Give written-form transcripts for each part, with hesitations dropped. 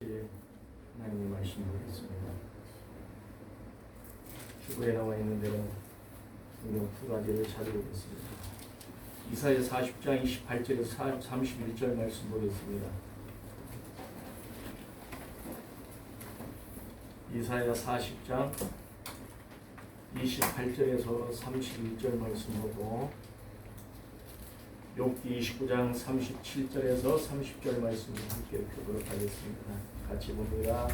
하나님의 말씀 보겠습니다. 주보에 나와 있는 대로 두 가지를 찾아보겠습니다. 이사야 40장 28절에서 31절 말씀 보겠습니다. 이사야 40장 28절에서 31절 말씀 보고 욥기 29장 37절에서 30절 말씀을 함께 펴보도록 하겠습니다. 같이 봅니다.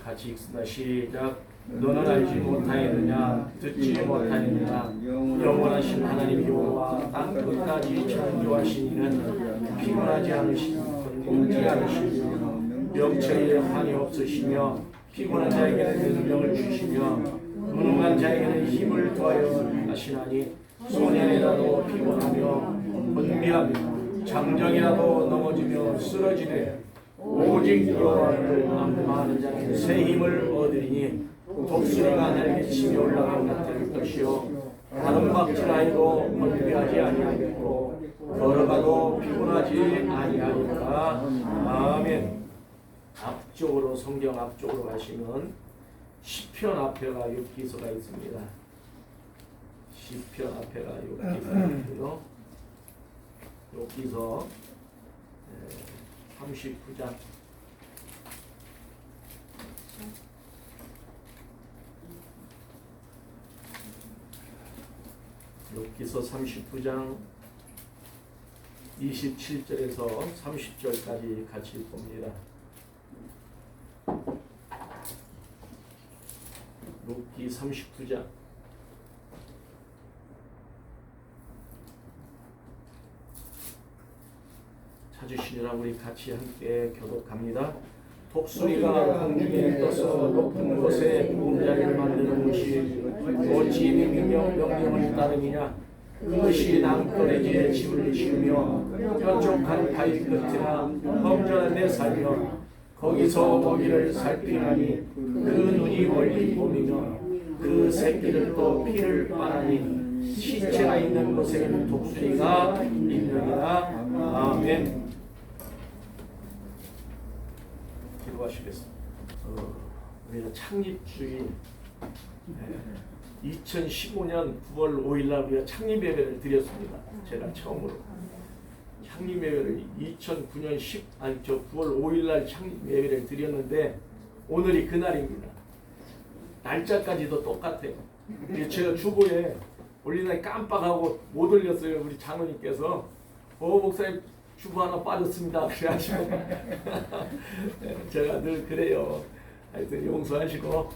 같이 읽습니다. 시작. 너는 알지 못하였느냐 듣지 못하였느냐 영원하신 하나님 여호와 땅 끝까지 창조하신 이는 피곤하지 않으시며 굶지 않으시며 명철에 한이 없으시며 피곤한 자에게는 능력을 주시며 무능한 자에게는 힘을 더하여 하시나니 소년이라도 피곤하며 혼미하며 장정이라도 넘어지며 쓰러지되 오직 여호와를 악마하는 자는 새 힘을 얻으리니 독수리가 하늘에 치며 올라간 같을 것이요 다른 박질하여도 혼미하지 아니하겠고 걸어가도 피곤하지 아니하니까. 아멘. 앞쪽으로 성경 앞쪽으로 가시면 시편 앞에가 욥기서가 있습니다. 시편 앞에가 욥기서가 있고요. 욥기서 39장 욥기서 39장 27절에서 30절까지 같이 봅니다. 욥기 39장 찾으시느라 우리 같이 함께 교독합니다. 독수리가 공중에 떠서 높은 곳에 문자리를 만드는 것이 어찌 명령을 따르느냐. 그것이 남거리지에 집을 지으며 뾰족한 바위 끝이나 험전한 데 살며 거기서 먹이를 살피나니 그 눈이 멀리 보이며 그 새끼들도 피를 빨아니 시체가 있는 곳에는 독수리가 있느니라. 아멘. 기도하시겠습니다. 우리가 창립주일 2015년 9월 5일날 우리가 창립 예배를 드렸습니다. 제가 처음으로 창립 예배를 2009년 9월 5일날 창립 예배를 드렸는데 오늘이 그날입니다. 날짜까지도 똑같아요. 제가 주보에 올리다가 깜빡하고 못 올렸어요. 우리 장로님께서 목사님 주보 하나 빠졌습니다. 그래가지고 제가 늘 그래요. 하여튼 용서하시고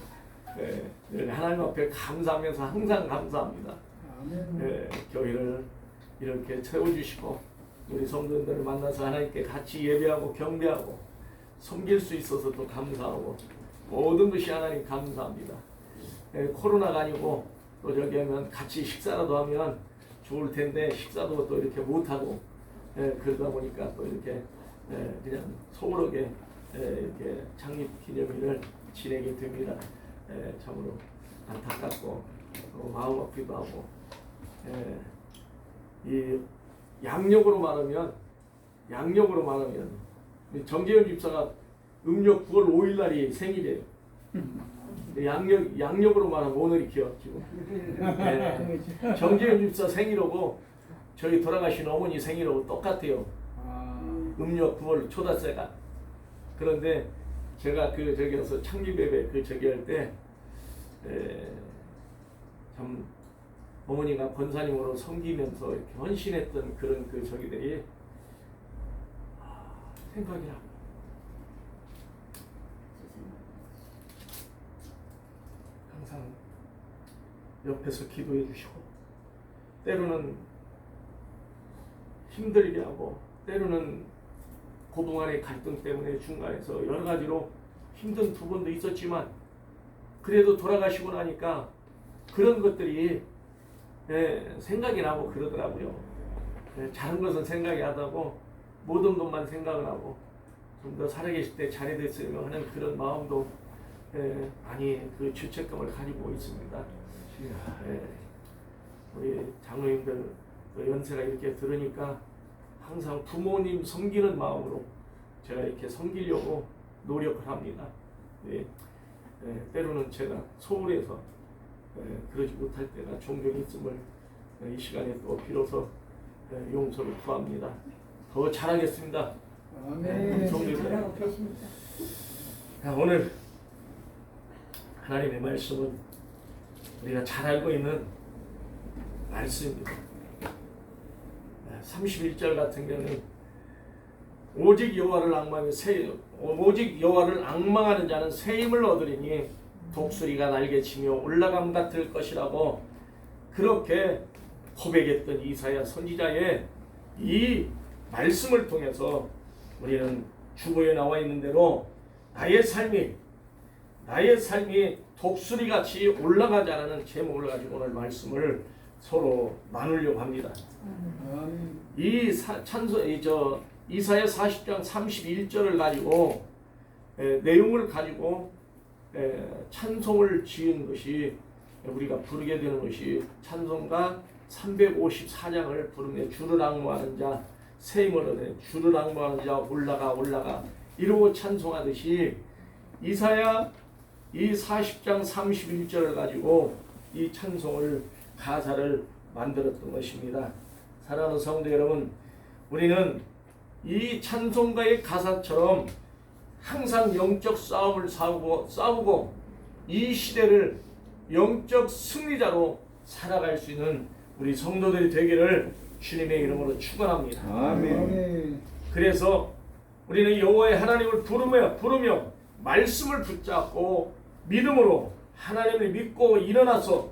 늘 하나님 앞에 감사하면서 항상 감사합니다. 교회를 이렇게 채워주시고 우리 성도들을 만나서 하나님께 같이 예배하고 경배하고 섬길 수 있어서 또 감사하고 모든 것이 하나님 감사합니다. 코로나가 아니고 또 저기 하면 같이 식사라도 하면 좋을 텐데 식사도 또 이렇게 못하고 그러다 보니까 또 이렇게 그냥 소홀하게 이렇게 창립 기념일을 지내게 됩니다. 참으로 안타깝고 마음 아프기도 하고 이 양력으로 말하면 정재현 집사가 음력 9월 5일 날이 생일이에요. 양력으로 말하면 오늘이 기억 지금. 정재현 집사 생일하고 저희 돌아가신 어머니 생일하고 똑같아요. 음력 9월 초다새가. 그런데 제가 그 저기서 창립예배 그 저기 할 때 참 어머니가 권사님으로 섬기면서 이렇게 헌신했던 그런 그 저기들이 생각이 나. 항상 옆에서 기도해 주시고 때로는 힘들게 하고 때로는 고동안의 갈등 때문에 중간에서 여러 가지로 힘든 부분도 있었지만 그래도 돌아가시고 나니까 그런 것들이 생각이 나고 그러더라고요. 작은 것은 생각이 안 나고 모든 것만 생각을 하고 좀 더 살아계실 때 잘해됐으면 하는 그런 마음도 많이 그 죄책감을 가지고 있습니다. 우리 장로님들 연세가 이렇게 들으니까 항상 부모님 섬기는 마음으로 제가 이렇게 섬기려고 노력을 합니다. 예. 때로는 제가 소홀해서 그러지 못할 때가 종종 있음을 이 시간에 또 비로소 용서를 구합니다. 더 잘하겠습니다. 잘하고 계십니다. 오늘 하나님의 말씀은 우리가 잘 알고 있는 말씀입니다. 31절 같은 경우는 오직 여호와를 악망하는 자는 새 힘을 얻으리니 독수리가 날개치며 올라감 같을 것이라고 그렇게 고백했던 이사야 선지자의 이 말씀을 통해서 우리는 주보에 나와 있는 대로 나의 삶이 독수리같이 올라가자라는 제목을 가지고 오늘 말씀을 서로 나누려고 합니다. 이사야 40장 31절을 가지고 내용을 가지고 찬송을 지은 것이 우리가 부르게 되는 것이 찬송가 354장을 부르며 주를 악무하는 자 새 힘을 얻으니 주를 악무하는 자 올라가 이러고 찬송하듯이 이사야 이 40장 31절을 가지고 이 찬송을 가사를 만들었던 것입니다. 사랑하는 성도 여러분, 우리는 이 찬송가의 가사처럼 항상 영적 싸움을 싸우고 이 시대를 영적 승리자로 살아갈 수 있는 우리 성도들이 되기를 주님의 이름으로 축원합니다. 아멘. 그래서 우리는 여호와의 하나님을 부르며 말씀을 붙잡고 믿음으로 하나님을 믿고 일어나서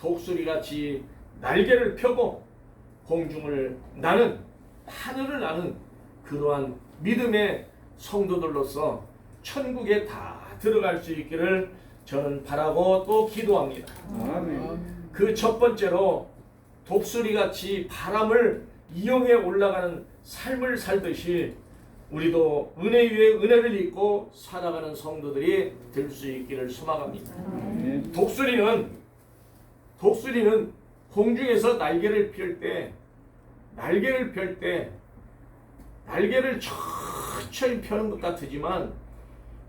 독수리같이 날개를 펴고 공중을 나는 하늘을 나는 그러한 믿음의 성도들로서 천국에 다 들어갈 수 있기를 저는 바라고 또 기도합니다. 아멘. 그 첫 번째로 독수리같이 바람을 이용해 올라가는 삶을 살듯이 우리도 은혜 위에 은혜를 입고 살아가는 성도들이 될 수 있기를 소망합니다. 아멘. 독수리는 공중에서 날개를 펼 때 날개를 천천히 펴는 것 같지만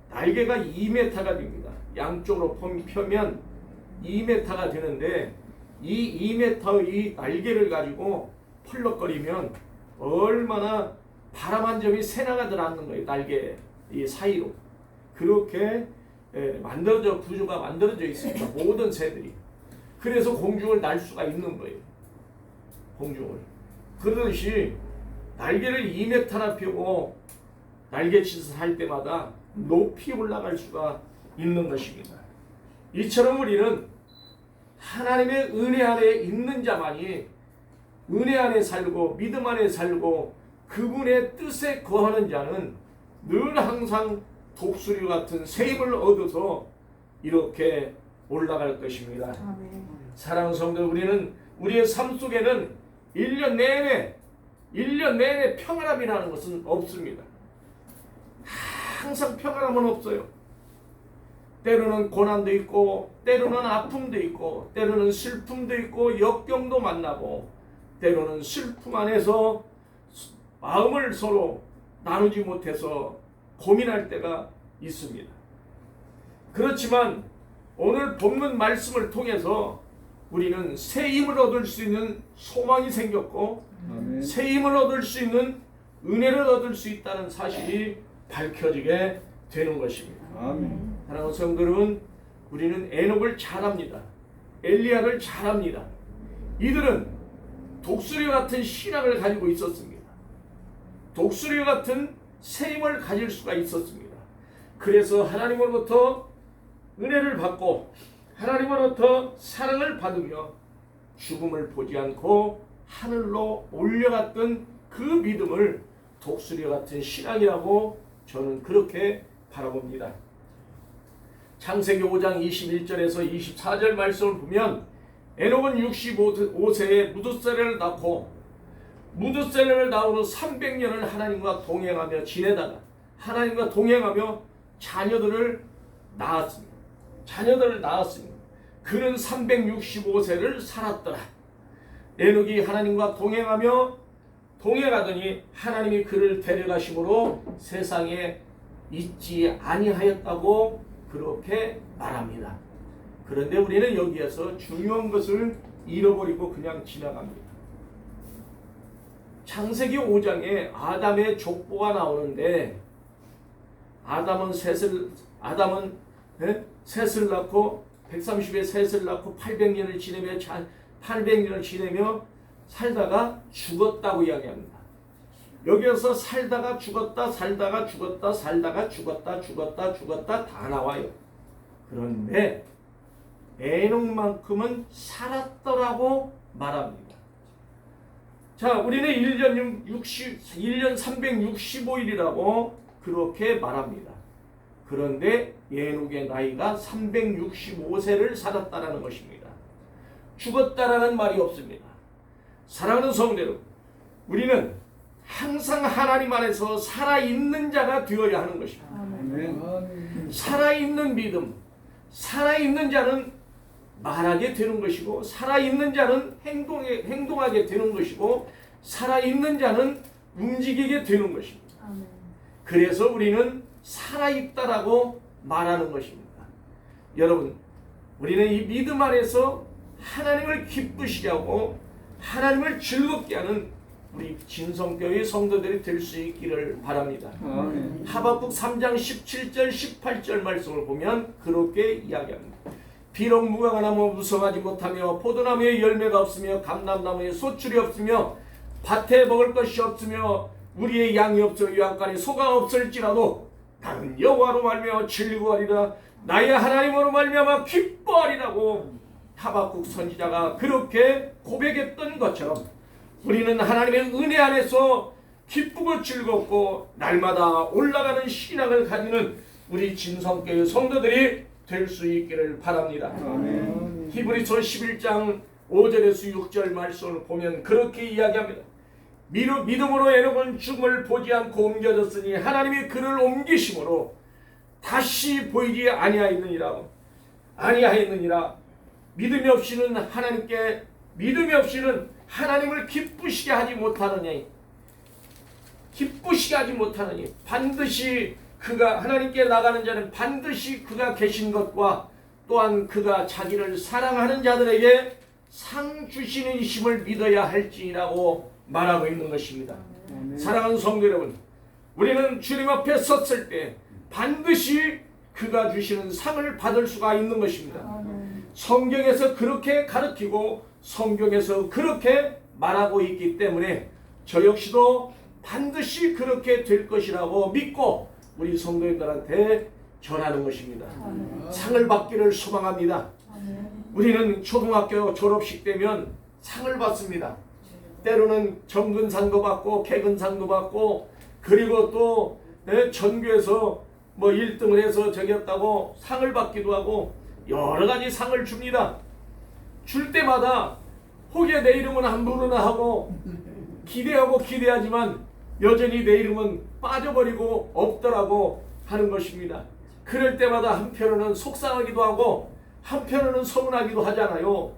날개가 2m가 됩니다. 양쪽으로 펴면 2m가 되는데 이 2m의 날개를 가지고 펄럭거리면 얼마나 바람 한 점이 새나가 들어앉는 거예요. 날개 이 사이로. 그렇게 구조가 만들어져 있습니다. 모든 새들이. 그래서 공중을 날 수가 있는 거예요. 공중을. 그러듯이 날개를 2m나 펴고 날개짓을 할 때마다 높이 올라갈 수가 있는 것입니다. 이처럼 우리는 하나님의 은혜 안에 있는 자만이 은혜 안에 살고 믿음 안에 살고 그분의 뜻에 거하는 자는 늘 항상 독수리 같은 새 힘을 얻어서 이렇게 올라갈 것입니다. 아멘. 사랑하는 성도, 우리는 우리의 삶 속에는 1년 내내 평안함이라는 것은 없습니다. 항상 평안함은 없어요. 때로는 고난도 있고 때로는 아픔도 있고 때로는 슬픔도 있고 역경도 만나고 때로는 슬픔 안에서 마음을 서로 나누지 못해서 고민할 때가 있습니다. 그렇지만 오늘 본문 말씀을 통해서 우리는 새 힘을 얻을 수 있는 소망이 생겼고 아멘. 새 힘을 얻을 수 있는 은혜를 얻을 수 있다는 사실이 밝혀지게 되는 것입니다. 아멘. 사랑하는 성도 여러분, 우리는 에녹을 잘 압니다. 엘리야를 잘 압니다. 이들은 독수리 같은 신앙을 가지고 있었습니다. 독수리 같은 새 힘을 가질 수가 있었습니다. 그래서 하나님으로부터 은혜를 받고 하나님으로부터 사랑을 받으며 죽음을 보지 않고 하늘로 올려갔던 그 믿음을 독수리 같은 신앙이라고 저는 그렇게 바라봅니다. 창세기 5장 21절에서 24절 말씀을 보면 에녹은 65세에 무두셀레를 낳고 무두셀레를 낳은 후 300년을 하나님과 동행하며 지내다가 하나님과 동행하며 자녀들을 낳았습니다. 그는 365세를 살았더라. 에녹이 하나님과 동행하더니 하나님이 그를 데려가심으로 세상에 잊지 아니하였다고 그렇게 말합니다. 그런데 우리는 여기에서 중요한 것을 잃어버리고 그냥 지나갑니다. 창세기 5장에 아담의 족보가 나오는데 아담은 셋을 낳고 130에 셋을 낳고 800년을 지내며 살다가 죽었다고 이야기합니다. 여기에서 살다가 죽었다 다 나와요. 그런데 에녹만큼은 살았더라고 말합니다. 자, 우리는 1년 365일이라고 그렇게 말합니다. 그런데 에녹의 나이가 365세를 살았다라는 것입니다. 죽었다라는 말이 없습니다. 사랑하는 성도 여러분, 우리는 항상 하나님 안에서 살아있는 자가 되어야 하는 것입니다. 아멘. 살아있는 믿음, 살아있는 자는 말하게 되는 것이고, 살아있는 자는 행동하게 되는 것이고, 살아있는 자는 움직이게 되는 것입니다. 그래서 우리는 살아있다라고 말하는 것입니다. 여러분, 우리는 이 믿음 안에서 하나님을 기쁘시게 하고 하나님을 즐겁게 하는 우리 진성교회 성도들이 될 수 있기를 바랍니다. 아멘. 하박국 3장 17절 18절 말씀을 보면 그렇게 이야기합니다. 비록 무화과 나무 무성하지 못하며 포도나무에 열매가 없으며 감람나무에 소출이 없으며 밭에 먹을 것이 없으며 우리의 양이 없어 요양간에 소가 없을지라도 나는 여호와로 말미암아 즐거워하리라. 나의 하나님으로 말미암아 기뻐하리라고 하박국 선지자가 그렇게 고백했던 것처럼 우리는 하나님의 은혜 안에서 기쁘고 즐겁고 날마다 올라가는 신앙을 가지는 우리 진성교회 성도들이 될 수 있기를 바랍니다. 아멘. 히브리서 11장 5절에서 6절 말씀을 보면 그렇게 이야기합니다. 믿음으로 에녹은 죽음을 보지 않고 옮겨졌으니 하나님이 그를 옮기심으로 다시 보이지 아니하였느니라. 믿음이 없이는 하나님을 기쁘시게 하지 못하느니 반드시 그가 하나님께 나가는 자는 반드시 그가 계신 것과 또한 그가 자기를 사랑하는 자들에게 상 주시는 이심을 믿어야 할지라고 말하고 있는 것입니다. 아멘. 사랑하는 성도 여러분, 우리는 주님 앞에 섰을 때 반드시 그가 주시는 상을 받을 수가 있는 것입니다. 성경에서 그렇게 가르치고 성경에서 그렇게 말하고 있기 때문에 저 역시도 반드시 그렇게 될 것이라고 믿고 우리 성도님들한테 전하는 것입니다. 상을 받기를 소망합니다. 우리는 초등학교 졸업식 되면 상을 받습니다. 때로는 정근상도 받고 개근상도 받고 그리고 또 전교에서 뭐 1등을 해서 저겼다고 상을 받기도 하고 여러 가지 상을 줍니다. 줄 때마다 혹여 내 이름은 안 부르나 하고 기대하지만 여전히 내 이름은 빠져버리고 없더라고 하는 것입니다. 그럴 때마다 한편으로는 속상하기도 하고 한편으로는 서운하기도 하잖아요.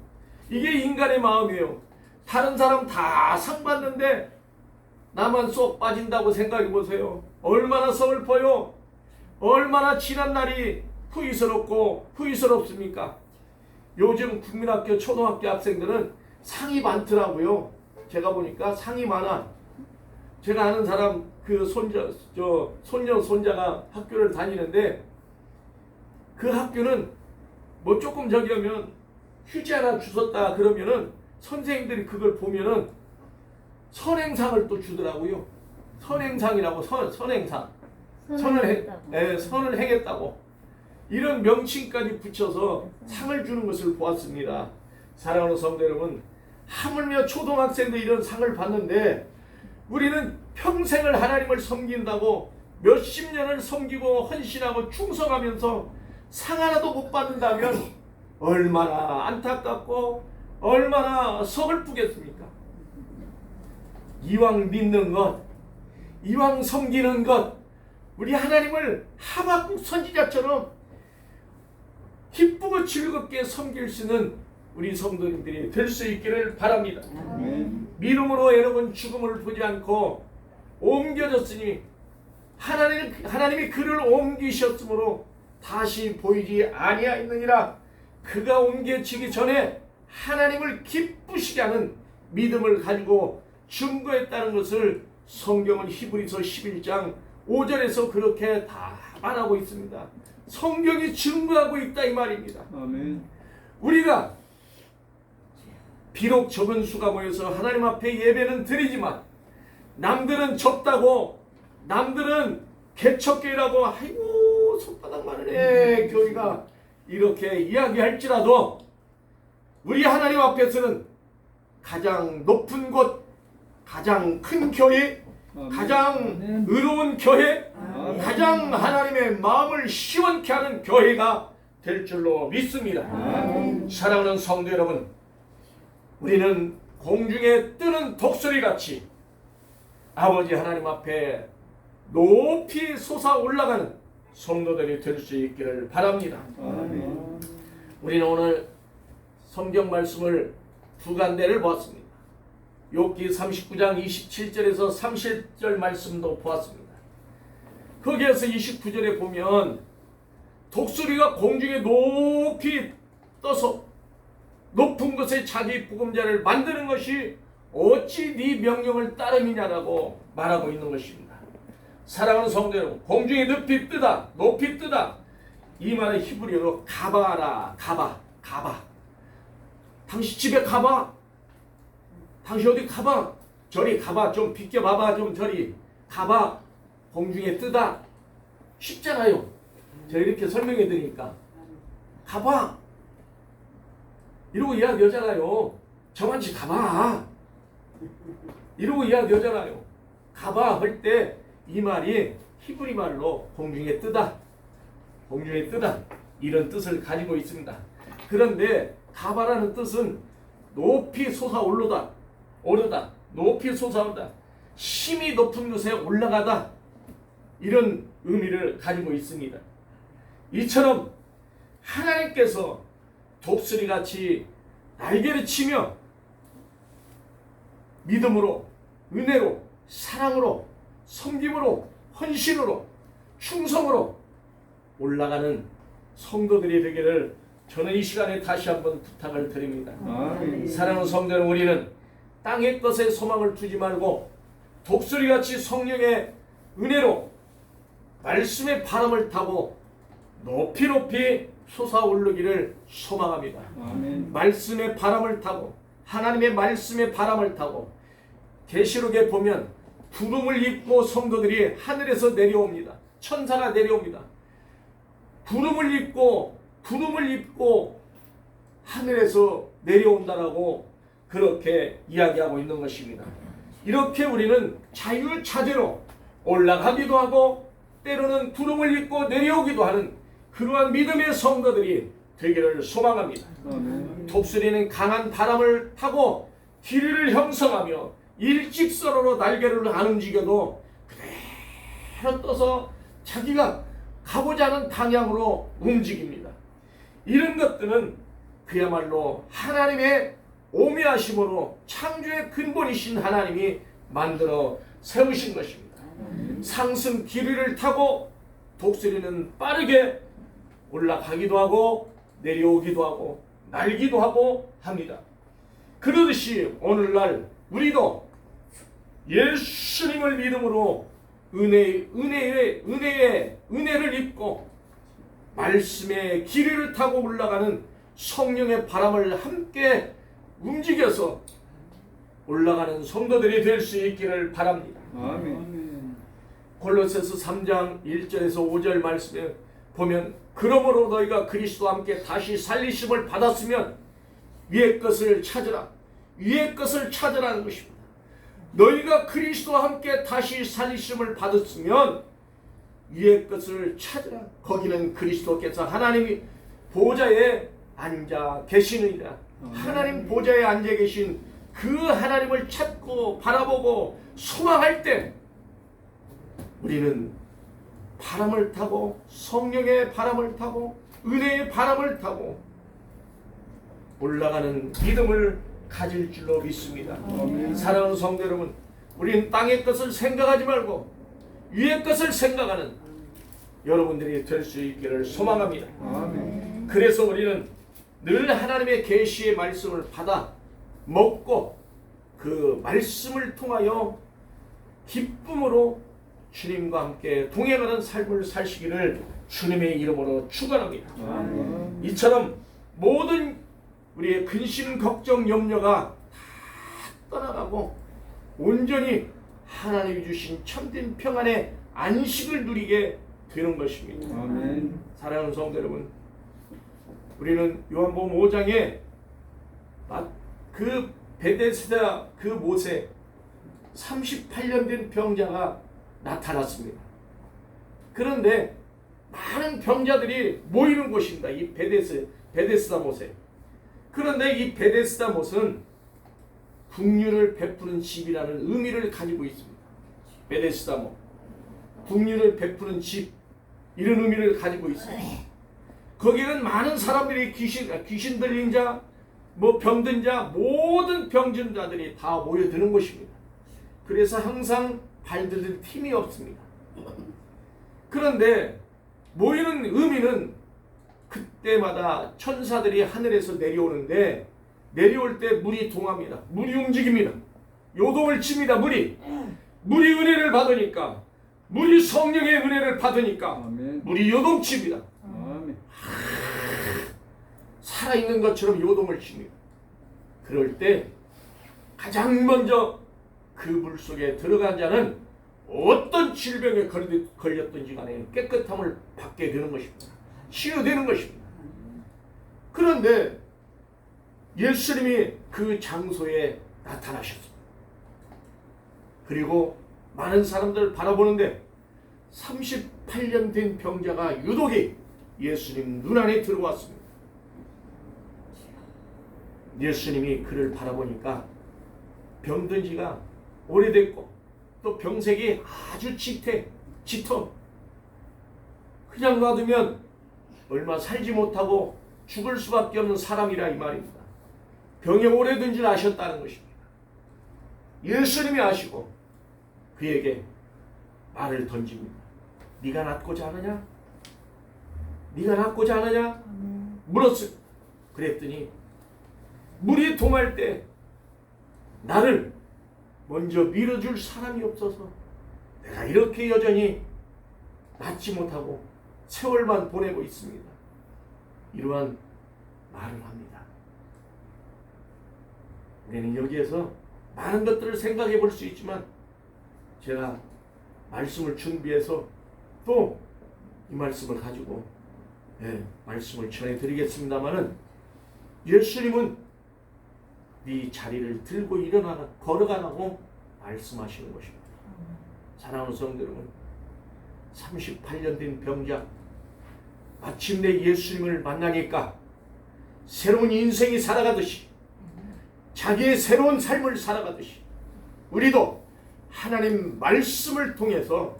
이게 인간의 마음이에요. 다른 사람 다 상 받는데 나만 쏙 빠진다고 생각해 보세요. 얼마나 서글퍼요. 얼마나 지난 날이 후회스럽습니까? 요즘 국민학교 초등학교 학생들은 상이 많더라고요. 제가 보니까 상이 많아. 제가 아는 사람 그 손자가 학교를 다니는데 그 학교는 뭐 조금 저기 하면 휴지 하나 주웠다 그러면은 선생님들이 그걸 보면은 선행상을 또 주더라고요. 선행상이라고 선행상. 선을 행했다고. 이런 명칭까지 붙여서 상을 주는 것을 보았습니다. 사랑하는 성도 여러분, 하물며 초등학생도 이런 상을 받는데 우리는 평생을 하나님을 섬긴다고 몇십 년을 섬기고 헌신하고 충성하면서 상 하나도 못 받는다면 얼마나 안타깝고 얼마나 서글프겠습니까? 이왕 믿는 것, 이왕 섬기는 것, 우리 하나님을 하박국 선지자처럼 기쁘고 즐겁게 섬길 수 있는 우리 성도님들이 될 수 있기를 바랍니다. 아멘. 믿음으로 에녹은 죽음을 보지 않고 옮겨졌으니 하나님이 그를 옮기셨으므로 다시 보이지 아니하였느니라. 그가 옮겨지기 전에 하나님을 기쁘시게 하는 믿음을 가지고 증거했다는 것을 성경은 히브리서 11장 5절에서 그렇게 다 말하고 있습니다. 성경이 증거하고 있다 이 말입니다. 아멘. 우리가 비록 적은 수가 모여서 하나님 앞에 예배는 드리지만 남들은 적다고, 남들은 개척교회라고, 아이고 손바닥만 해 교회가 이렇게 이야기할지라도 우리 하나님 앞에서는 가장 높은 곳, 가장 큰 교회, 가장 의로운 교회, 가장 하나님의 마음을 시원케 하는 교회가 될 줄로 믿습니다. 사랑하는 성도 여러분, 우리는 공중에 뜨는 독수리같이 아버지 하나님 앞에 높이 솟아 올라가는 성도들이 될 수 있기를 바랍니다. 우리는 오늘 성경 말씀을 두 간대를 보았습니다. 욥기 39장 27절에서 30절 말씀도 보았습니다. 거기에서 29절에 보면 독수리가 공중에 높이 떠서 높은 곳에 자기 보금자를 만드는 것이 어찌 네 명령을 따름이냐라고 말하고 있는 것입니다. 사랑하는 성도 여러분, 공중에 높이 뜨다, 높이 뜨다, 이 말은 히브리어로 가바라, 가바. 당신 집에 가봐. 당신 어디 가봐. 저리 가봐. 좀 비켜봐봐. 좀 저리 가봐. 공중에 뜨다. 쉽잖아요. 제가 이렇게 설명해 드리니까. 가봐. 이러고 이야기하잖아요. 저만치 가봐. 이러고 이야기하잖아요. 가봐 할 때 이 말이 히브리 말로 공중에 뜨다. 공중에 뜨다. 이런 뜻을 가지고 있습니다. 그런데 가바라는 뜻은 높이 솟아오르다, 오르다, 높이 솟아오르다, 힘이 높은 곳에 올라가다, 이런 의미를 가지고 있습니다. 이처럼 하나님께서 독수리같이 날개를 치며 믿음으로, 은혜로, 사랑으로, 섬김으로, 헌신으로, 충성으로 올라가는 성도들이 되기를 저는 이 시간에 다시 한번 부탁을 드립니다. 사랑하는 성도 여러분, 우리는 땅의 것에 소망을 두지 말고 독수리같이 성령의 은혜로 말씀의 바람을 타고 높이 높이 솟아오르기를 소망합니다. 말씀의 바람을 타고, 하나님의 말씀의 바람을 타고, 계시록에 보면 구름을 입고 성도들이 하늘에서 내려옵니다. 천사가 내려옵니다. 구름을 입고 하늘에서 내려온다라고 그렇게 이야기하고 있는 것입니다. 이렇게 우리는 자유자재로 올라가기도 하고 때로는 구름을 입고 내려오기도 하는 그러한 믿음의 성도들이 되기를 소망합니다. 독수리는 강한 바람을 타고 길이를 형성하며 일직선으로 날개를 안 움직여도 그대로 떠서 자기가 가고자 하는 방향으로 움직입니다. 이런 것들은 그야말로 하나님의 오묘하심으로 창조의 근본이신 하나님이 만들어 세우신 것입니다. 상승 길이를 타고 독수리는 빠르게 올라가기도 하고 내려오기도 하고 날기도 하고 합니다. 그러듯이 오늘날 우리도 예수님을 믿음으로 은혜를 입고 말씀의 길이를 타고 올라가는 성령의 바람을 함께 움직여서 올라가는 성도들이 될 수 있기를 바랍니다. 골로새서 3장 1절에서 5절 말씀에 보면 그러므로 너희가 그리스도와 함께 다시 살리심을 받았으면 위의 것을 찾으라. 위의 것을 찾으라는 것입니다. 너희가 그리스도와 함께 다시 살리심을 받았으면 위의 것을 찾으라. 거기는 그리스도께서 하나님이 보좌에 앉아 계시느니라. 하나님 보좌에 앉아 계신 그 하나님을 찾고 바라보고 소망할 때 우리는 바람을 타고 성령의 바람을 타고 은혜의 바람을 타고 올라가는 믿음을 가질 줄로 믿습니다. 사랑하는 성도 여러분, 우리는 땅의 것을 생각하지 말고 위의 것을 생각하는 여러분들이 될 수 있기를 소망합니다. 아멘. 그래서 우리는 늘 하나님의 계시의 말씀을 받아 먹고 그 말씀을 통하여 기쁨으로 주님과 함께 동행하는 삶을 사시기를 주님의 이름으로 축원합니다. 아멘. 이처럼 모든 우리의 근심, 걱정, 염려가 다 떠나가고 온전히 하나님이 주신 참된 평안의 안식을 누리게 되는 것입니다. 아멘. 사랑하는 성도 여러분, 우리는 요한복음 5장에 그 베데스다 그 못에 38년 된 병자가 나타났습니다. 그런데 많은 병자들이 모이는 곳입니다. 이 베데스다 못에. 그런데 이 베데스다 못은 국류를 베푸는 집이라는 의미를 가지고 있습니다. 베데스다 못, 국류를 베푸는 집, 이런 의미를 가지고 있습니다. 거기는 많은 사람들이 귀신 들린 자, 병든 자, 모든 병든 자들이 다 모여드는 곳입니다. 그래서 항상 발디딜 틈이 없습니다. 그런데 모이는 의미는 그때마다 천사들이 하늘에서 내려오는데 내려올 때 물이 동합니다. 물이 움직입니다. 요동을 칩니다. 물이 은혜를 받으니까, 물이 성령의 은혜를 받으니까 아멘. 물이 요동칩니다. 아멘. 살아있는 것처럼 요동을 칩니다. 그럴 때 가장 먼저 그 물 속에 들어간 자는 어떤 질병에 걸렸든지 간에 깨끗함을 받게 되는 것입니다. 치유되는 것입니다. 그런데 예수님이 그 장소에 나타나셨습니다. 그리고 많은 사람들을 바라보는데 38년 된 병자가 유독이 예수님 눈안에 들어왔습니다. 예수님이 그를 바라보니까 병든 지가 오래됐고 또 병색이 아주 짙어. 그냥 놔두면 얼마 살지 못하고 죽을 수밖에 없는 사람이라 이 말입니다. 병에 오래된 줄 아셨다는 것입니다. 예수님이 아시고 그에게 말을 던집니다. 네가 낫고자 하느냐? 네가 낫고자 하느냐? 물었어요. 그랬더니 물이 동할 때 나를 먼저 밀어줄 사람이 없어서 내가 이렇게 여전히 낫지 못하고 세월만 보내고 있습니다. 이러한 말을 합니다. 우리는 여기에서 많은 것들을 생각해 볼 수 있지만 제가 말씀을 준비해서 또 이 말씀을 가지고 말씀을 전해드리겠습니다마는 예수님은 네 자리를 들고 일어나라, 걸어가라고 말씀하시는 것입니다. 사랑하는 성도 여러분, 38년 된 병자 마침내 예수님을 만나니까 새로운 인생이 살아가듯이 자기의 새로운 삶을 살아가듯이 우리도 하나님 말씀을 통해서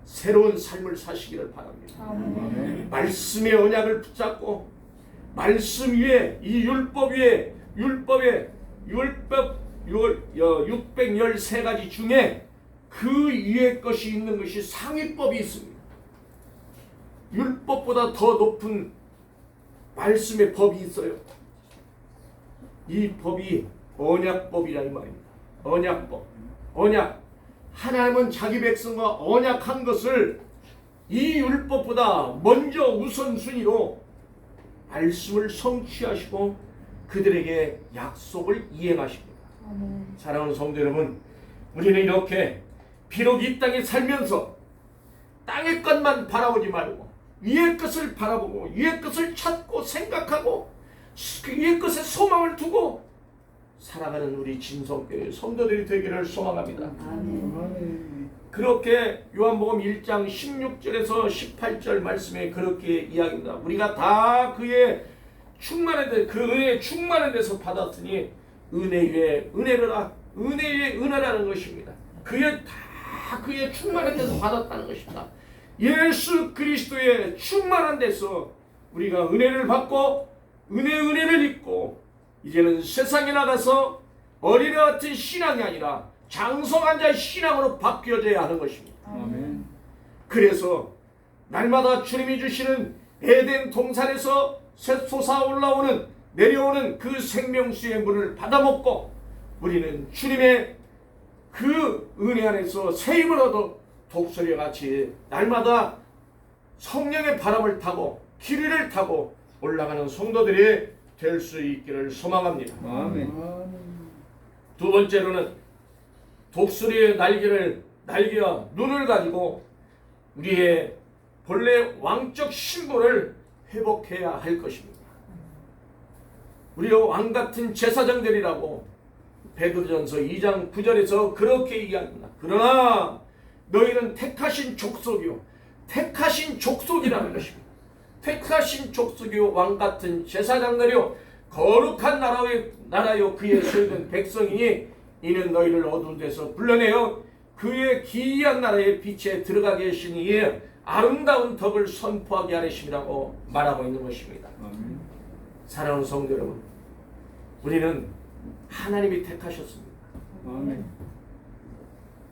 새로운 삶을 사시기를 바랍니다. 아멘. 말씀의 언약을 붙잡고 말씀 위에 이 율법 위에 율법 613가지 중에 그 위에 것이 있는 것이 상위법이 있습니다. 율법보다 더 높은 말씀의 법이 있어요. 이 법이 언약법이라 이 말입니다. 언약법. 언약. 하나님은 자기 백성과 언약한 것을 이 율법보다 먼저 우선순위로 말씀을 성취하시고 그들에게 약속을 이행하십니다. 사랑하는 성도 여러분, 우리는 이렇게 비록 이 땅에 살면서 땅의 것만 바라보지 말고 위의 것을 바라보고 위의 것을 찾고 생각하고 그 위의 것에 소망을 두고 살아가는 우리 진성교회 성도들이 되기를 소망합니다. 아멘. 그렇게 요한복음 1장 16절에서 18절 말씀에 그렇게 이야기합니다. 우리가 다 그의 충만한 그 은혜의 충만한 데서 받았으니 은혜 위에 은혜라, 은혜 위에 은혜라는 것입니다. 그의 충만한 데서 받았다는 것입니다. 예수 그리스도의 충만한 데서 우리가 은혜를 받고 은혜를 입고 이제는 세상에 나가서 어린애 같은 신앙이 아니라 장성한 자의 신앙으로 바뀌어져야 하는 것입니다. 아멘. 그래서 날마다 주님이 주시는 에덴 동산에서 솟아 올라오는 내려오는 그 생명수의 물을 받아먹고 우리는 주님의 그 은혜 안에서 세임을 얻어 독수리와 같이 날마다 성령의 바람을 타고 기류를 타고 올라가는 성도들이 될 수 있기를 소망합니다. 아멘. 두 번째로는 독수리의 날개와 눈을 가지고 우리의 본래 왕적 신분을 회복해야 할 것입니다. 우리가 왕같은 제사장들이라고 베드로전서 2장 9절에서 그렇게 이야기합니다. 그러나 너희는 택하신 족속이요 택하신 족속이라는 것입니다. 택하신 족속이요 왕같은 제사장들이요 거룩한 나라요 그의 소유된 백성이니 이는 너희를 어두운 데서 불러내어 그의 기이한 나라의 빛에 들어가게 하시니 이에 아름다운 덕을 선포하게 하심이라고 말하고 있는 것입니다. 아멘. 사랑하는 성도 여러분, 우리는 하나님이 택하셨습니다. 아멘.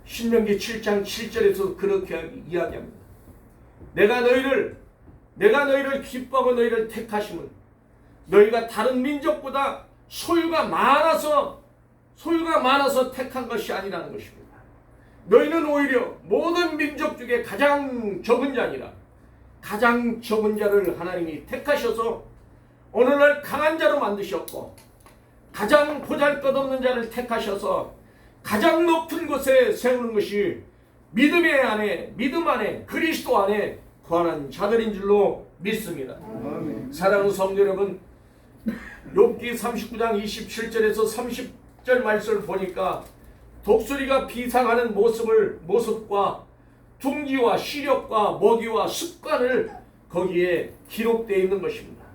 신명기 7장 7절에서 그렇게 이야기합니다. 내가 너희를 기뻐하고 너희를 택하심은 너희가 다른 민족보다 소유가 많아서 택한 것이 아니라는 것입니다. 너희는 오히려 모든 민족 중에 가장 적은 자니라. 가장 적은 자를 하나님이 택하셔서 오늘날 강한 자로 만드셨고 가장 보잘것없는 자를 택하셔서 가장 높은 곳에 세우는 것이 믿음 안에 그리스도 안에 구하는 자들인 줄로 믿습니다. 아멘. 사랑하는 성도 여러분, 욥기 39장 27절에서 30절 말씀을 보니까 독수리가 비상하는 모습과 둥지와 시력과 먹이와 습관을 거기에 기록되어 있는 것입니다.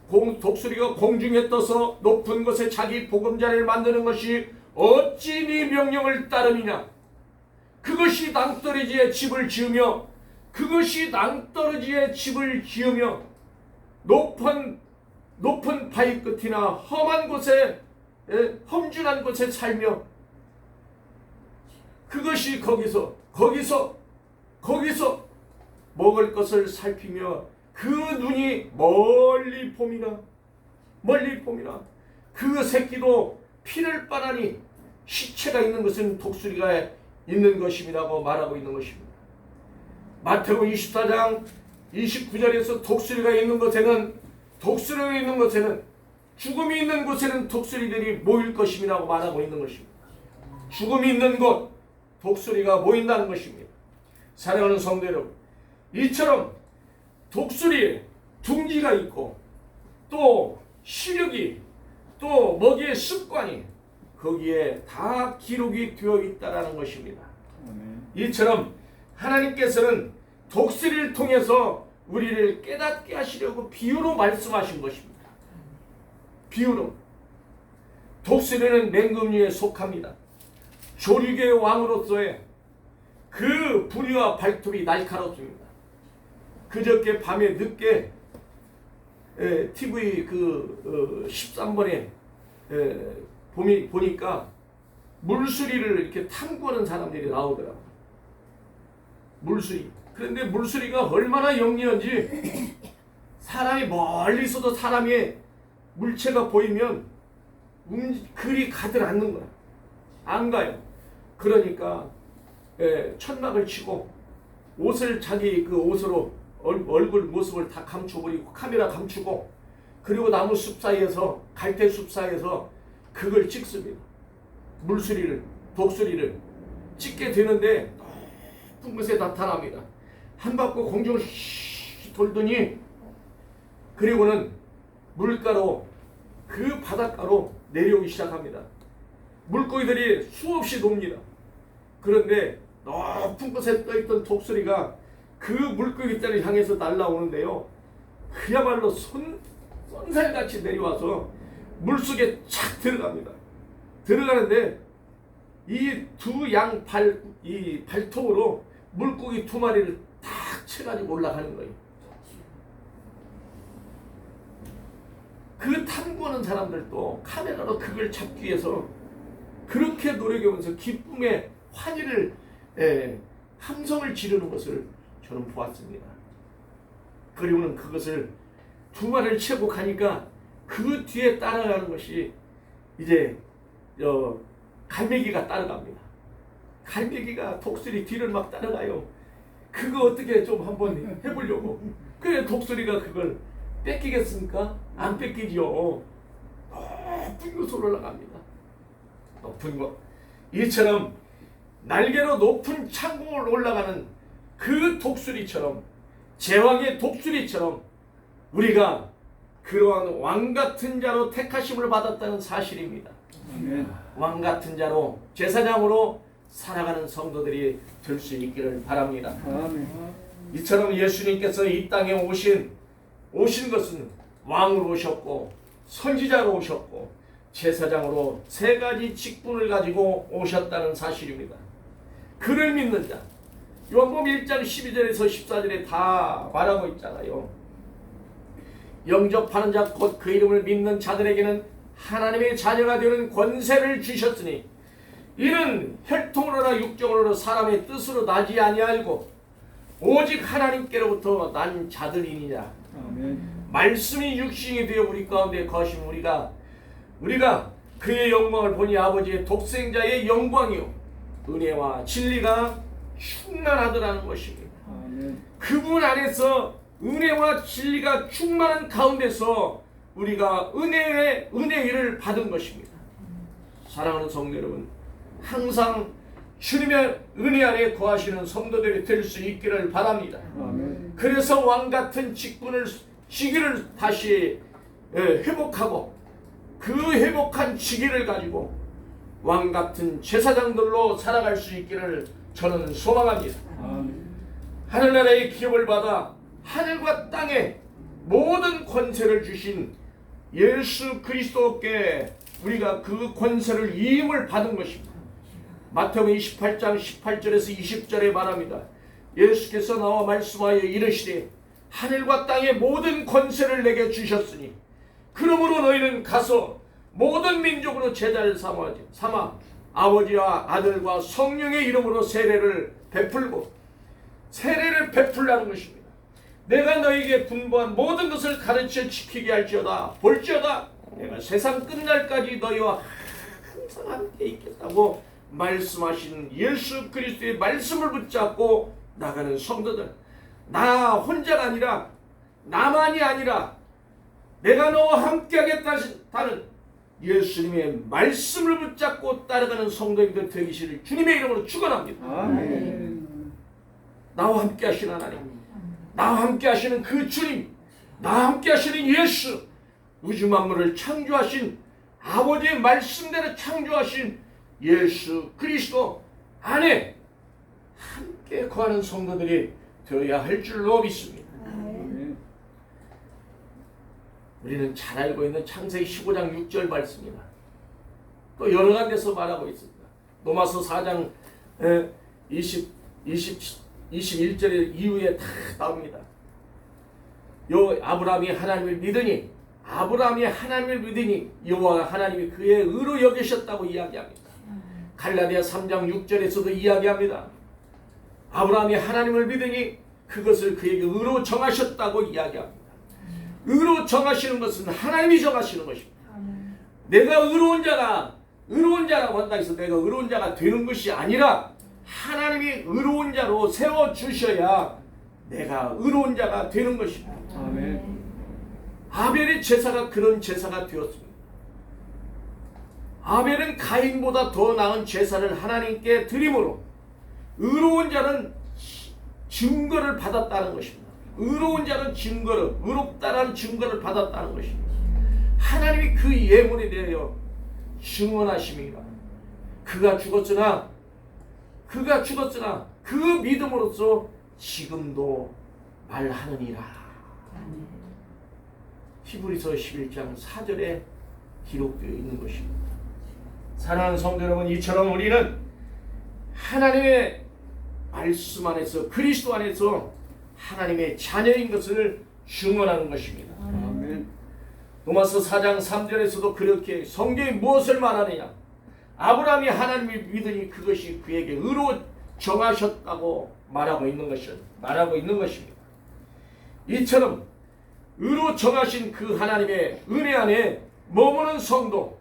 독수리가 공중에 떠서 높은 곳에 자기 보금자리를 만드는 것이 어찌 네 명령을 따름이냐. 그것이 낭떠러지에 집을 지으며 높은 바위 끝이나 험한 곳에 험준한 곳에 살며 그것이 거기서 먹을 것을 살피며 그 눈이 멀리 봄이나 그 새끼도 피를 빨아니 시체가 있는 것은 독수리가 있는 것임이라고 말하고 있는 것입니다. 마태복음 24장 29절에서 독수리가 있는 곳에는 죽음이 있는 곳에는 독수리들이 모일 것임이라고 말하고 있는 것입니다. 죽음이 있는 곳 독수리가 모인다는 것입니다. 사랑하는 성도 여러분, 이처럼 독수리에 둥지가 있고 또 시력이 또 먹이의 습관이 거기에 다 기록이 되어 있다는 것입니다. 이처럼 하나님께서는 독수리를 통해서 우리를 깨닫게 하시려고 비유로 말씀하신 것입니다. 비유로. 독수리는 맹금류에 속합니다. 조류계의 왕으로서의 그 부리와 발톱이 날카롭습니다. 그저께 밤에 늦게 TV 13번에 보니까 물수리를 이렇게 탐구하는 사람들이 나오더라고요. 물수리. 그런데 물수리가 얼마나 영리한지 사람이 멀리서도 사람의 물체가 보이면 그리 가들 않는 거야. 안 가요. 그러니까 천막을 치고 옷을 자기 그 옷으로 얼굴 모습을 다 감춰버리고 카메라 감추고 그리고 나무 숲 사이에서 갈대 숲 사이에서 그걸 찍습니다. 물수리를 독수리를 찍게 되는데 높은 곳에 나타납니다. 한 바퀴 공중을 돌더니 그리고는 물가로 그 바닷가로 내려오기 시작합니다. 물고기들이 수없이 놉니다. 그런데 높은 곳에 떠있던 독수리가 그 물고기들을 향해서 날아오는데요. 그야말로 쏜살같이 내려와서 물속에 착 들어갑니다. 들어가는데 이 두 양 발톱으로 물고기 두 마리를 탁 쳐가지고 올라가는 거예요. 그 탐구하는 사람들도 카메라로 그걸 잡기 위해서 그렇게 노력해오면서 기쁨의 환희를 함성을 지르는 것을 저는 보았습니다. 그리고는 그것을 두 마리를 채고 가니까 그 뒤에 따라가는 것이 이제 갈매기가 따라갑니다. 갈매기가 독수리 뒤를 막 따라가요. 그거 어떻게 좀 한번 해보려고. 그래 독수리가 그걸 뺏기겠습니까? 안 뺏기지요. 높은 곳으로 올라갑니다. 높은 곳. 이처럼 날개로 높은 창공을 올라가는 그 독수리처럼, 제왕의 독수리처럼 우리가 그러한 왕같은 자로 택하심을 받았다는 사실입니다. 아멘. 왕같은 자로 제사장으로 살아가는 성도들이 될 수 있기를 바랍니다. 아멘. 이처럼 예수님께서 이 땅에 오신 것은 왕으로 오셨고 선지자로 오셨고 제사장으로 세 가지 직분을 가지고 오셨다는 사실입니다. 그를 믿는 자, 요한복음 1장 12절에서 14절에 다 말하고 있잖아요. 영접하는 자 곧 그 이름을 믿는 자들에게는 하나님의 자녀가 되는 권세를 주셨으니 이는 혈통으로나 육정으로나 사람의 뜻으로 나지 아니하고 오직 하나님께로부터 난 자들이니라. 아멘. 말씀이 육신이 되어 우리 가운데 거하신 우리가 그의 영광을 보니 아버지의 독생자의 영광이요 은혜와 진리가 충만하더라는 것입니다. 아멘. 그분 안에서 은혜와 진리가 충만한 가운데서 우리가 은혜의 위를 받은 것입니다. 사랑하는 성도 여러분, 항상 주님의 은혜 안에 거하시는 성도들이 될 수 있기를 바랍니다. 아멘. 그래서 왕같은 직분을 직위를 다시 회복하고 그 회복한 직위를 가지고 왕같은 제사장들로 살아갈 수 있기를 저는 소망합니다. 아멘. 하늘나라의 기업을 받아 하늘과 땅에 모든 권세를 주신 예수 그리스도께 우리가 그 권세를 이임을 받은 것입니다. 마태복음 28장 18절에서 20절에 말합니다. 예수께서 나와 말씀하여 이르시되 하늘과 땅의 모든 권세를 내게 주셨으니 그러므로 너희는 가서 모든 민족으로 제자를 삼아 아버지와 아들과 성령의 이름으로 세례를 베풀라는 것입니다. 내가 너희에게 분부한 모든 것을 가르쳐 지키게 할지어다. 볼지어다 내가 세상 끝날까지 너희와 항상 함께 있겠다고 말씀하신 예수 그리스도의 말씀을 붙잡고 나가는 성도들, 나 혼자가 아니라 나만이 아니라 내가 너와 함께 하겠다는 예수님의 말씀을 붙잡고 따라가는 성도님들 되기를 주님의 이름으로 축원합니다. 아멘. 나와 함께 하시는 하나님, 나와 함께 하시는 그 주님, 나와 함께 하시는 예수, 우주 만물을 창조하신 아버지의 말씀대로 창조하신 예수 그리스도 안에 함께 거하는 성도들이 되어야 할 줄로 믿습니다. 아멘. 우리는 잘 알고 있는 창세기 15장 6절 말씀입니다. 또 여러 가지에서 말하고 있습니다. 로마서 4장 21절 이후에 다 나옵니다. 요 아브라함이 하나님을 믿으니 여호와가 하나님이 그의 의로 여기셨다고 이야기합니다. 갈라디아 3장 6절에서도 이야기합니다. 아브라함이 하나님을 믿으니 그것을 그에게 의로 정하셨다고 이야기합니다. 의로 정하시는 것은 하나님이 정하시는 것입니다. 내가 의로운 자라고 한다 해서 내가 의로운 자가 되는 것이 아니라 하나님이 의로운 자로 세워주셔야 내가 의로운 자가 되는 것입니다. 아멘. 아벨의 제사가 그런 제사가 되었습니다. 아벨은 가인보다 더 나은 제사를 하나님께 드림으로 의로운 자는 증거를 받았다는 것입니다. 의로운 자는 의롭다라는 증거를 받았다는 것입니다. 하나님이 그 예물에 대하여 증언하심이라. 그가 죽었으나 그 믿음으로써 지금도 말하느니라. 히브리서 11장 4절에 기록되어 있는 것입니다. 사랑하는 성도 여러분, 이처럼 우리는 하나님의 말씀 안에서 그리스도 안에서 하나님의 자녀인 것을 증언하는 것입니다. 아멘. 로마서 4장 3절에서도 그렇게 성경이 무엇을 말하느냐? 아브라함이 하나님을 믿으니 그것이 그에게 의로 정하셨다고 말하고 있는 것입니다. 이처럼 의로 정하신 그 하나님의 은혜 안에 머무는 성도,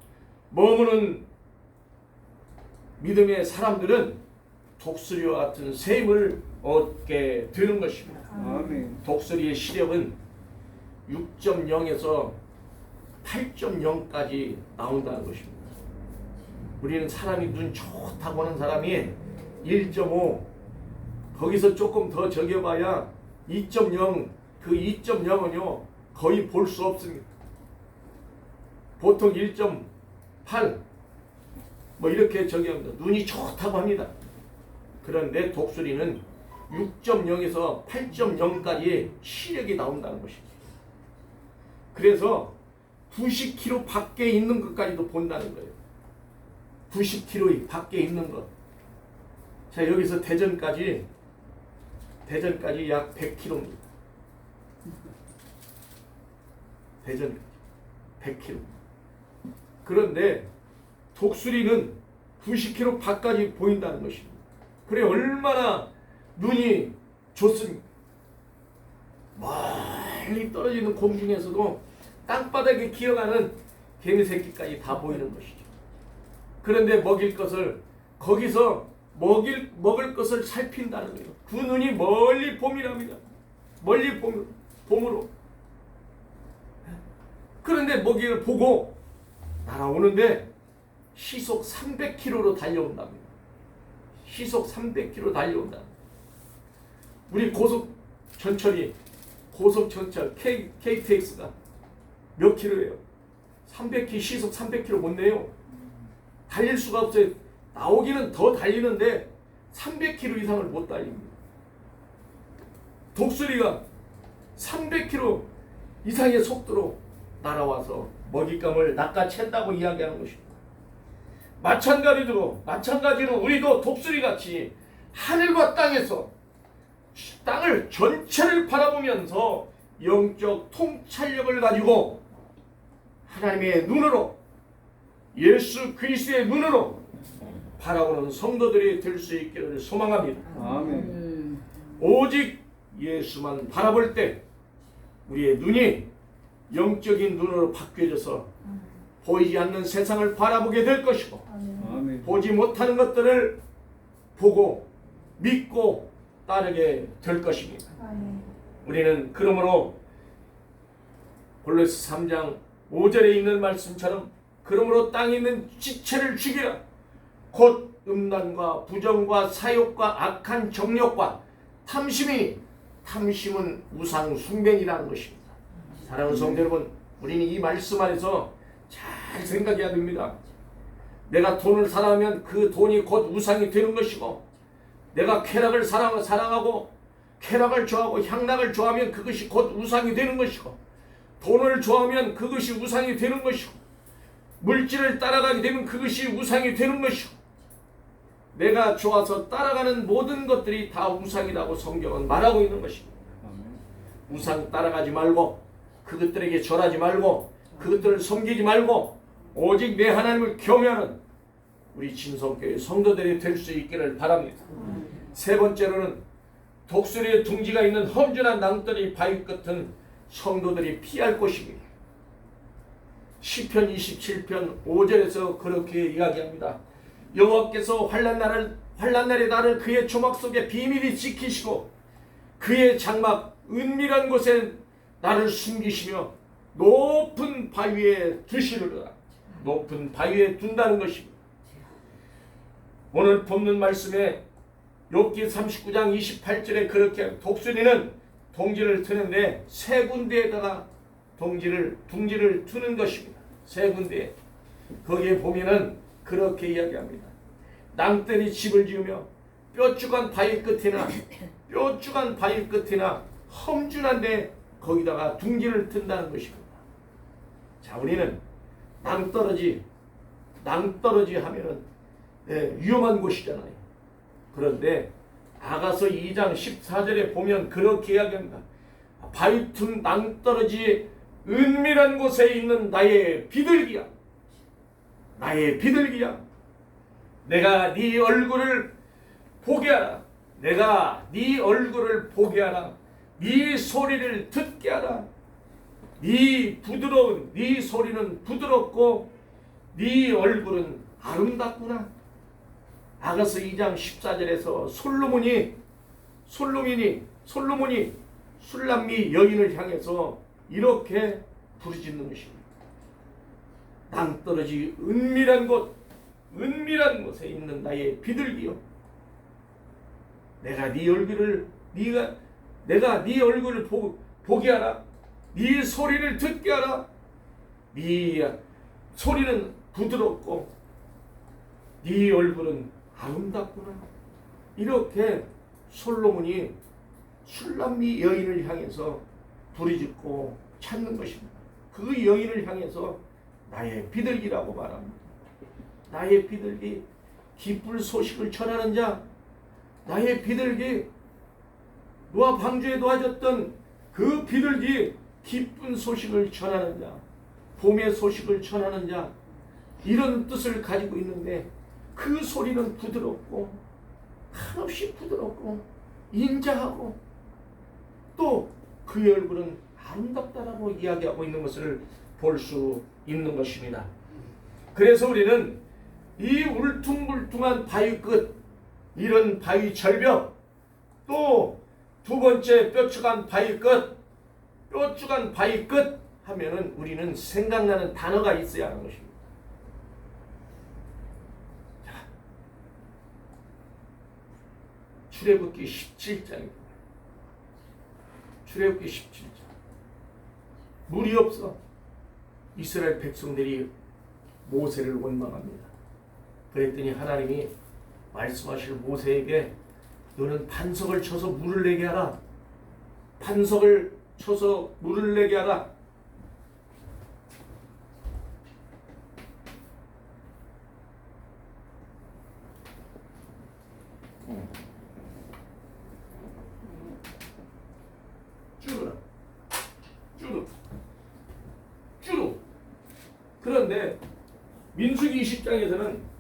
머무는 믿음의 사람들은 독수리와 같은 셈을 얻게 되는 것입니다. 아멘. 독수리의 시력은 6.0에서 8.0까지 나온다는 것입니다. 우리는 사람이 눈 좋다고 하는 사람이 1.5, 거기서 조금 더 저겨봐야 2.0, 그 2.0은요 거의 볼 수 없습니다. 보통 1.8 뭐 이렇게 저기합니다. 눈이 좋다고 합니다. 그런데 독수리는 6.0에서 8.0까지 시력이 나온다는 것입니다. 그래서 90km 밖에 있는 것까지도 본다는 거예요. 90km 밖에 있는 것. 자, 여기서 대전까지 약 100km입니다. 대전까지 100km. 그런데 독수리는 90km 밖까지 보인다는 것입니다. 그래 얼마나 눈이 좋습니까? 멀리 떨어지는 공중에서도 땅바닥에 기어가는 개미 새끼까지 다 보이는 것이죠. 그런데 먹일 것을 거기서 먹을 것을 살핀다는 거예요. 그 눈이 멀리 봄이랍니다. 멀리 봄으로. 그런데 먹이를 보고 날아오는데 시속 300km로 달려온답니다. 시속 300km 달려온다. 우리 고속전철 KTX가 몇 킬로예요? 300km, 시속 300km 못 내요. 달릴 수가 없어요. 나오기는 더 달리는데 300km 이상을 못 달립니다. 독수리가 300km 이상의 속도로 날아와서 먹잇감을 낚아챈다고 이야기하는 것입니다. 마찬가지로 우리도 독수리같이 하늘과 땅에서 땅을 전체를 바라보면서 영적 통찰력을 가지고 하나님의 눈으로, 예수 그리스도의 눈으로 바라보는 성도들이 될 수 있기를 소망합니다. 아멘. 오직 예수만 바라볼 때 우리의 눈이 영적인 눈으로 바뀌어져서 보이지 않는 세상을 바라보게 될 것이고, 아멘. 보지 못하는 것들을 보고 믿고 따르게 될 것입니다. 우리는 그러므로 골로새 3장 5절에 있는 말씀처럼 그러므로 땅에 있는 지체를 죽이라. 곧 음란과 부정과 사욕과 악한 정욕과 탐심은 우상 숭배이라는 것입니다. 사랑하는 성도 여러분, 우리는 이 말씀 안에서 잘 생각해야 됩니다. 내가 돈을 사랑하면 그 돈이 곧 우상이 되는 것이고, 내가 쾌락을 사랑하고 쾌락을 좋아하고 향락을 좋아하면 그것이 곧 우상이 되는 것이고, 돈을 좋아하면 그것이 우상이 되는 것이고, 물질을 따라가게 되면 그것이 우상이 되는 것이고, 내가 좋아서 따라가는 모든 것들이 다 우상이라고 성경은 말하고 있는 것입니다. 우상 따라가지 말고, 그것들에게 절하지 말고, 그것들을 섬기지 말고 오직 내 하나님을 경외하는 우리 진성교회 성도들이 될 수 있기를 바랍니다. 세 번째로는 독수리의 둥지가 있는 험준한 낭떠러지 바위 끝은 성도들이 피할 곳입니다. 시편 27편 5절에서 그렇게 이야기합니다. 여호와께서 환난날에 나를 그의 조막 속에 비밀히 지키시고 그의 장막 은밀한 곳에 나를 숨기시며 높은 바위에 두시리로다. 높은 바위에 둔다는 것입니다. 오늘 본문 말씀에 욥기 39장 28절에 그렇게 독수리는 둥지를 트는데 세 군데에다가 둥지를 트는 것입니다. 세 군데에. 거기에 보면은 그렇게 이야기합니다. 낭떠러지 집을 지으며 뾰족한 바위 끝이나 험준한데 거기다가 둥지를 튼다는 것입니다. 자, 우리는 낭떠러지 하면은 위험한 곳이잖아요. 그런데 아가서 2장 14절에 보면 그렇게 이야기합니다. 바위 틈 낭떠러지 은밀한 곳에 있는 나의 비둘기야. 내가 네 얼굴을 보게 하라. 내가 네 얼굴을 보게 하라. 네 소리를 듣게 하라. 네 소리는 부드럽고 네 얼굴은 아름답구나. 아가서 2장 14절에서 솔로몬이 술람미 여인을 향해서 이렇게 부르짖는 것입니다. 낭떠러지 은밀한 곳에 있는 나의 비둘기여, 내가 네 얼굴을 보게 하라. 네 소리를 듣게 하라. 네 소리는 부드럽고 네 얼굴은 아름답구나. 이렇게 솔로몬이 술람미 여인을 향해서 부르짖고 찾는 것입니다. 그 여인을 향해서 나의 비둘기라고 말합니다. 나의 비둘기, 기쁠 소식을 전하는 자, 나의 비둘기, 노아 방주에 놓아졌던 그 비둘기, 기쁜 소식을 전하는 자, 봄의 소식을 전하는 자, 이런 뜻을 가지고 있는데 그 소리는 부드럽고 한없이 부드럽고 인자하고 또 그의 얼굴은 아름답다라고 이야기하고 있는 것을 볼 수 있는 것입니다. 그래서 우리는 이 울퉁불퉁한 바위 끝, 이런 바위 절벽, 또 두 번째 뾰족한 바위 끝 하면은 우리는 생각나는 단어가 있어야 하는 것입니다. 자, 출애굽기 17장입니다. 출애굽기 17장. 물이 없어. 이스라엘 백성들이 모세를 원망합니다. 그랬더니 하나님이 말씀하실 모세에게 너는 반석을 쳐서 물을 내게 하라. 반석을 쳐서 물을 내게 하라. 쭈루. 그런데 민수기 20장에서는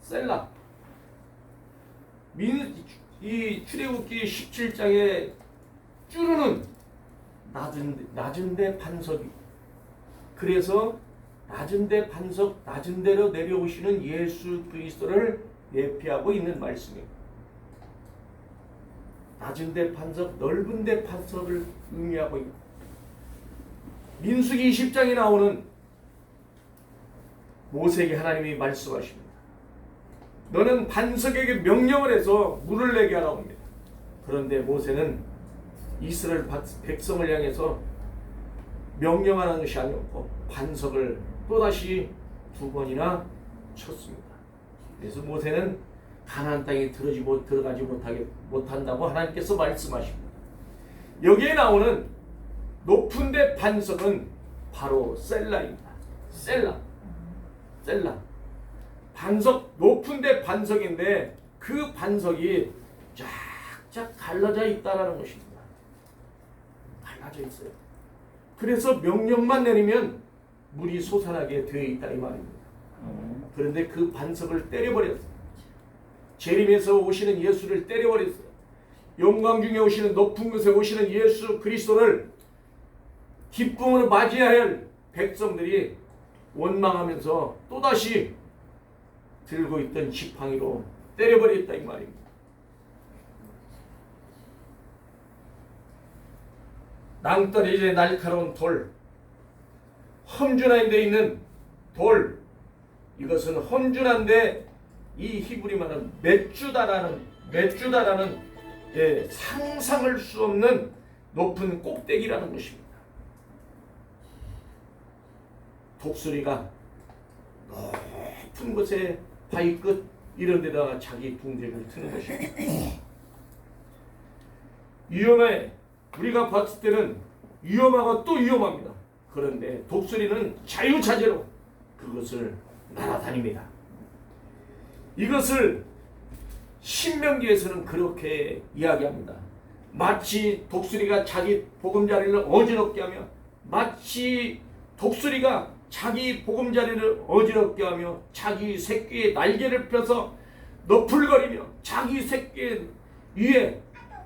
셀라. 이 출애굽기 17장의 쭈루는 낮은데 반석이. 그래서 낮은데 반석, 낮은 데로 내려오시는 예수 그리스도를 예표하고 있는 말씀입니다. 낮은데 반석, 넓은데 반석을 의미하고 있는 민수기 20장에 나오는 모세에게 하나님이 말씀하십니다. 너는 반석에게 명령을 해서 물을 내게 하라고 합니다. 그런데 모세는 이스라엘 백성을 향해서 명령하는 것이 아니었고 반석을 또다시 2번이나 쳤습니다. 그래서 모세는 가나안 땅에 들어가지 못한다고 하나님께서 말씀하십니다. 여기에 나오는 높은 데 반석은 바로 셀라입니다. 셀라. 반석, 높은 데 반석인데 그 반석이 쫙쫙 갈라져 있다라는 것입니다. 갈라져 있어요. 그래서 명령만 내리면 물이 솟아나게 되어 있다 이 말입니다. 그런데 그 반석을 때려버렸어요. 재림에서 오시는 예수를 때려버렸어요. 영광 중에 오시는 높은 곳에 오시는 예수 그리스도를 기쁨으로 맞이해야 할 백성들이 원망하면서 또다시 들고 있던 지팡이로 때려버렸다 이 말입니다. 낭떠러지에 날카로운 돌, 험준한 데 있는 돌, 이것은 험준한데 이 히브리 말은 맷주다라는 상상할 수 없는 높은 꼭대기라는 것입니다. 독수리가 높은 곳에 바위 끝 이런 데다가 자기 붕대를 트는 것입니다. 위험해. 우리가 봤을 때는 위험하고 또 위험합니다. 그런데 독수리는 자유자재로 그것을 날아다닙니다. 이것을 신명기에서는 그렇게 이야기합니다. 마치 독수리가 자기 보금자리를 어지럽게 하며 마치 독수리가 자기 보금자리를 어지럽게 하며 자기 새끼의 날개를 펴서 너풀거리며 자기 새끼 위에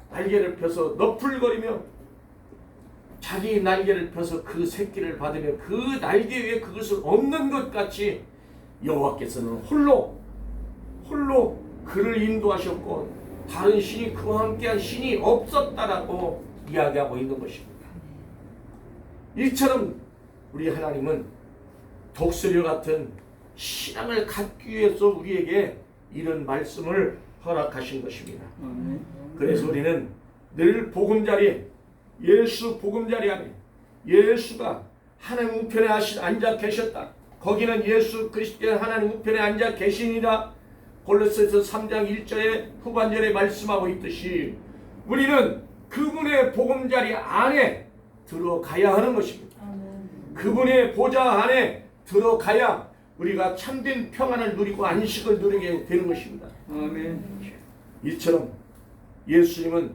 날개를 펴서 너풀거리며 자기 날개를 펴서 그 새끼를 받으며 그 날개 위에 그것을 없는 것 같이 여호와께서는 홀로 그를 인도하셨고 다른 신이 그와 함께한 신이 없었다라고 이야기하고 있는 것입니다. 이처럼 우리 하나님은 독수리 같은 신앙을 갖기 위해서 우리에게 이런 말씀을 허락하신 것입니다. 그래서 우리는 늘 보금자리, 예수 보금자리 안에 예수가 하나님 우편에 앉아 계셨다. 거기는 예수 그리스도의 하나님 우편에 앉아 계시니라. 골로새서 3장 1절에 후반절에 말씀하고 있듯이 우리는 그분의 보금자리 안에 들어가야 하는 것입니다. 그분의 보좌 안에 들어가야 우리가 참된 평안을 누리고 안식을 누리게 되는 것입니다. 아멘. 이처럼 예수님은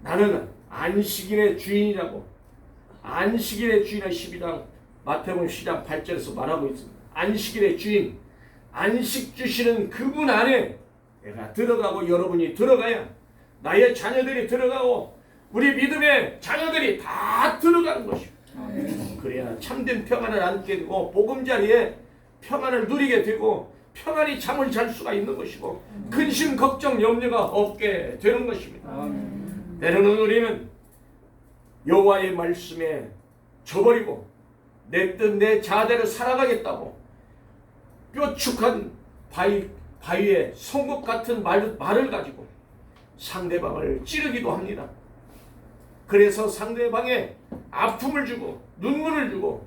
나는 안식일의 주인이라고 안식일의 주인의 12장 마태복음 10장 8절에서 말하고 있습니다. 안식일의 주인, 안식 주시는 그분 안에 내가 들어가고 여러분이 들어가야 나의 자녀들이 들어가고 우리 믿음의 자녀들이 다 들어가는 것입니다. 그래야 참된 평안을 안게 되고 보금자리에 평안을 누리게 되고 평안히 잠을 잘 수가 있는 것이고 근심 걱정 염려가 없게 되는 것입니다. 때로는 우리는 여호와의 말씀에 저버리고 내 뜻 내 자아대로 살아가겠다고 뾰족한 바위에 송곳 같은 말을 가지고 상대방을 찌르기도 합니다. 그래서 상대방에 아픔을 주고 눈물을 주고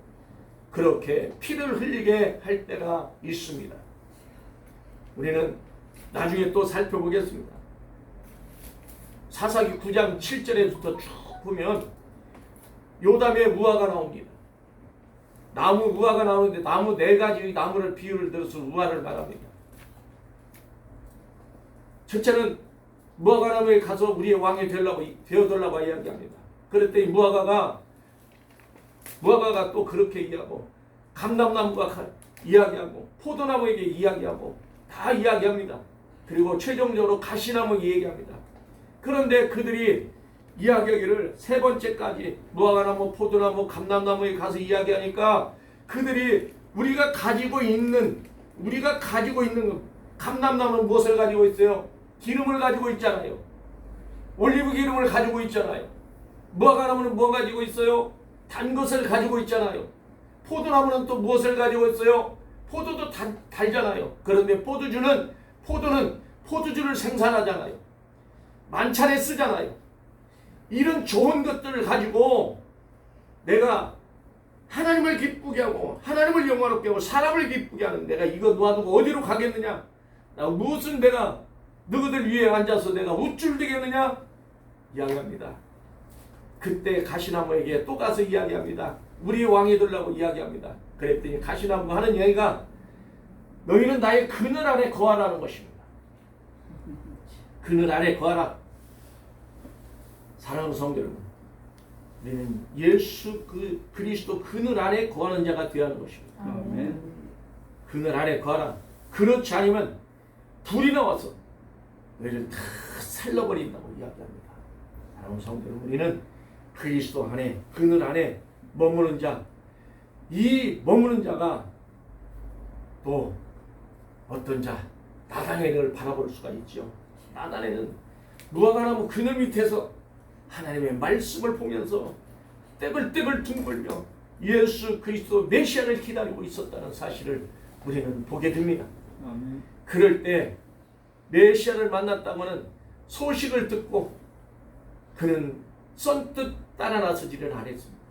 그렇게 피를 흘리게 할 때가 있습니다. 우리는 나중에 또 살펴보겠습니다. 사사기 9장 7절에부터 쭉 보면 요담의 우화가 나옵니다. 나무 우화가 나오는데 나무 4가지 나무를 비유를 들어서 우화를 말합니다. 첫째는 무화과나무에 가서 우리의 왕이 되어달라고 이야기합니다. 그랬더니 무화과가 또 그렇게 이야기하고 감람나무가 이야기하고 포도나무에게 이야기하고 다 이야기합니다. 그리고 최종적으로 가시나무에게 얘기합니다. 그런데 그들이 이야기하기를 3번째까지 무화과나무, 포도나무, 감람나무에 가서 이야기하니까 그들이 우리가 가지고 있는 감람나무는 무엇을 가지고 있어요? 기름을 가지고 있잖아요. 올리브 기름을 가지고 있잖아요. 무화과나무는 뭐 가지고 있어요? 단 것을 가지고 있잖아요. 포도나무는 또 무엇을 가지고 있어요? 포도도 달잖아요. 그런데 포도주는 포도주를 생산하잖아요. 만찬에 쓰잖아요. 이런 좋은 것들을 가지고 내가 하나님을 기쁘게 하고 하나님을 영화롭게 하고 사람을 기쁘게 하는 내가 이거 놔두고 어디로 가겠느냐? 무슨 내가 너희들 위에 앉아서 내가 우쭐대겠느냐? 이야기합니다. 그때 가시나무에게 또 가서 이야기합니다. 우리 왕이 되려고 이야기합니다. 그랬더니 가시나무가 하는 이야기가 너희는 나의 그늘 안에 거하라는 것입니다. 그늘 안에 거하라. 사랑하는 성도 여러분, 우리는 예수 그리스도 그늘 안에 거하는 자가 되어야 하는 것입니다. 아멘. 그늘 안에 거하라. 그렇지 않으면 불이 나와서 너희를 다 살려버린다고 이야기합니다. 사랑하는 성도 여러분, 우리는 그리스도 안에 그늘 안에 머무는 자, 이 머무는 자가 또 어떤 자, 나단에를 바라볼 수가 있죠. 나단에는 무화과나무 그늘 밑에서 하나님의 말씀을 보면서 떼벌떼벌 둥글며 예수 그리스도 메시아를 기다리고 있었다는 사실을 우리는 보게 됩니다. 아멘. 그럴 때 메시아를 만났다고는 소식을 듣고 그는 선뜻 따라 나서지를 않았습니다.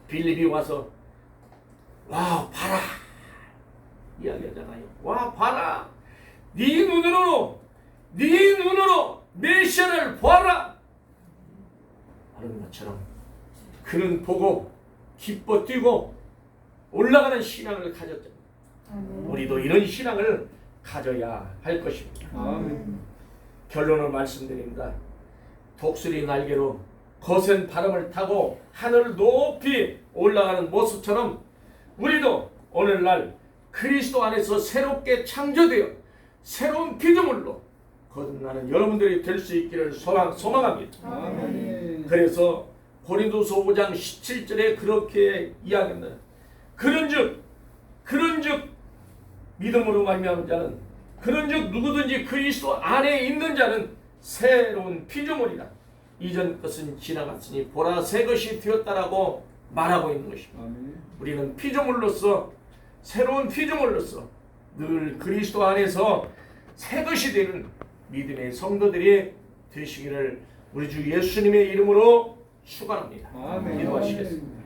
빌립이 와서 와 봐라 이야기하잖아요. 와 봐라 네 눈으로 메시아를 보아라 하는 것처럼 그는 보고 기뻐 뛰고 올라가는 신앙을 가졌잖아요. 우리도 이런 신앙을 가져야 할 것입니다. 아멘. 결론을 말씀드립니다. 독수리 날개로 거센 바람을 타고 하늘을 높이 올라가는 모습처럼 우리도 오늘날 그리스도 안에서 새롭게 창조되어 새로운 피조물로 거듭나는 여러분들이 될 수 있기를 소망합니다. 아멘. 그래서 고린도서 5장 17절에 그렇게 이야기합니다. 그런즉 믿음으로 말미암은 자는 그런즉 누구든지 그리스도 안에 있는 자는 새로운 피조물이라. 이전 것은 지나갔으니 보라 새 것이 되었다라고 말하고 있는 것입니다. 아멘. 우리는 피조물로서 새로운 피조물로서 늘 그리스도 안에서 새 것이 되는 믿음의 성도들이 되시기를 우리 주 예수님의 이름으로 축원합니다. 아멘. 기도하시겠습니다.